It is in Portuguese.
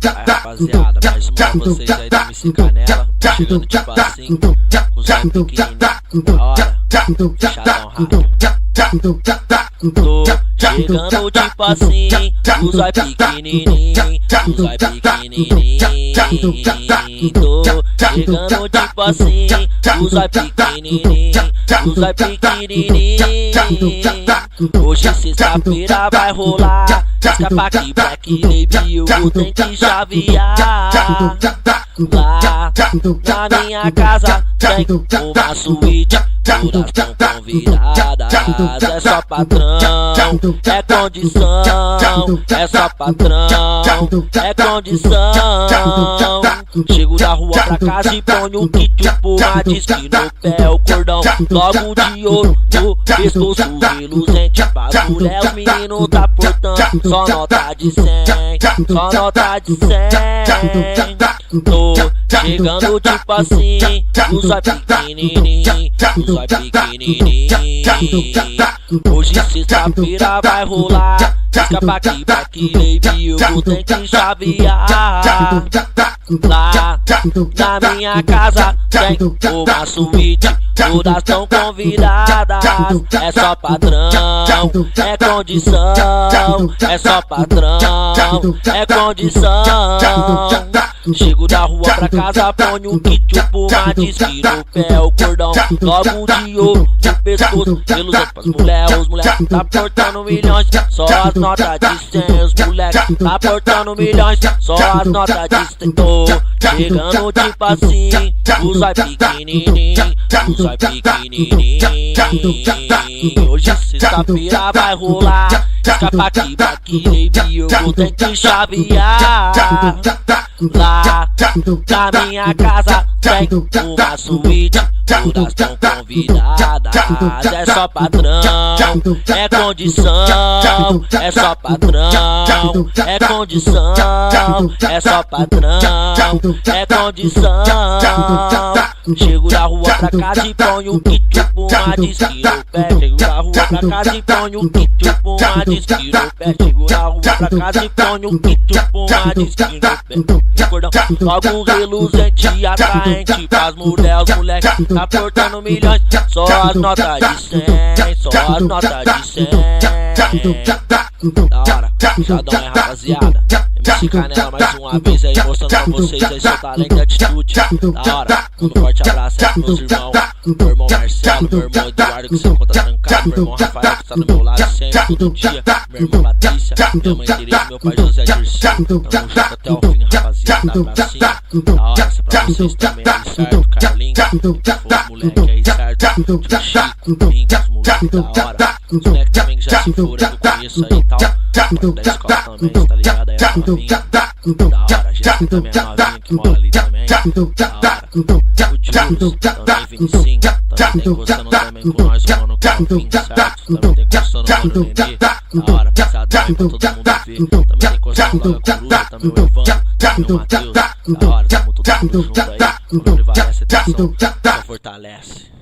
rapaziada, mais uma pra vocês aí do MC Canela. Chegando tipo assim, com os olhos pequenininhos, da hora, fechadão rápido. Tô chegando tipo assim, os olhos pequenininhos, os olhos pequenininhos. Tô chegando tipo assim, os olhos pequenininhos, os olhos pequenininhos. Hoje sexta-feira vai rolar escapa aqui, Black Baby, eu vou ter que chavear. Lá na minha casa tem uma suíte, todas tão convidadas. É só patrão, é condição, é só patrão, é condição. Chego da rua pra casa e ponho um kit, uma disque no pé, o cordão logo de ouro no pescoço reluzente. Bagulho os meninos tá portando só nota de 100, só nota de 100. Tô chegando tipo assim, os olhos pequenininhos, os olhos pequenininhos. Hoje sexta-feira vai rolar escapa aqui, Black Baby, eu vou ter que chavear. Lá na minha casa tem uma suíte, todas tão convidadas. É só patrão, é condição, é só patrão, é condição. Chego da rua pra casa, ponho um kit, uma disque no pé, o cordão logo de ouro no pescoço reluzente pras mulher. Os moleques tá portando milhões, só as notas de 100. Os moleques tá portando milhões, só as notas de 100. Tô chegando tipo assim, os olhos pequenininhos, os olhos pequenininhos. Hoje sexta-feira vai rolar escapa aqui, Black Baby, eu vou ter que chavear. Lá na minha casa tem uma suíte, todas tão convidadas. É só patrão, é condição, é só patrão, é condição, é só patrão, é condição. Chego da rua pra casa e ponho um kit, uma disque no pé. Chego da rua pra casa e ponho um kit, uma disque no pé. Chego da rua pra casa e ponho um kit, uma disque no pé. Cordão logo reluzente, atraente pras mulher. Os moleques tá portando milhões, só as notas de 100, só as notas de 100. Da hora, fechadão, hein, rapaziada. MC Canela mais uma vez aí, mostrando pra vocês aí seu talento e atitude. Da hora, um forte abraço aí pros meus irmãos, meu irmão Marcelo, meu irmão Eduardo, que você conta trancado, meu irmão Rafael, que tá do meu lado sempre, todo dia, meu irmão Patrícia, minha mãe Tereza, meu pai José Dirceu. Tamo junto até o fim, rapaziada, abracinho. Da hora, essa é pra vocês também aí, certo? Carlinho, os moleque aí, certo? Tipo Chico, Link, os moleque da hora. Os moleque também que já se foram, que eu conheço aí e tal. Da escola também, tá ligado? Aí a novinha, da hora, Jéssica também a novinha que mora ali também, da hora. O Jules, também 25, também tem gostando também com nós, o mano Calvin, certo? Também tem gostando o mano Nenê, da hora, pesadão aí pra todo mundo ver. Também tem gostando lá da Coruja, também o Evandro, também o Matheus, da hora, tamo todo mundo junto aí. Quando prevalece a atenção, só fortalece.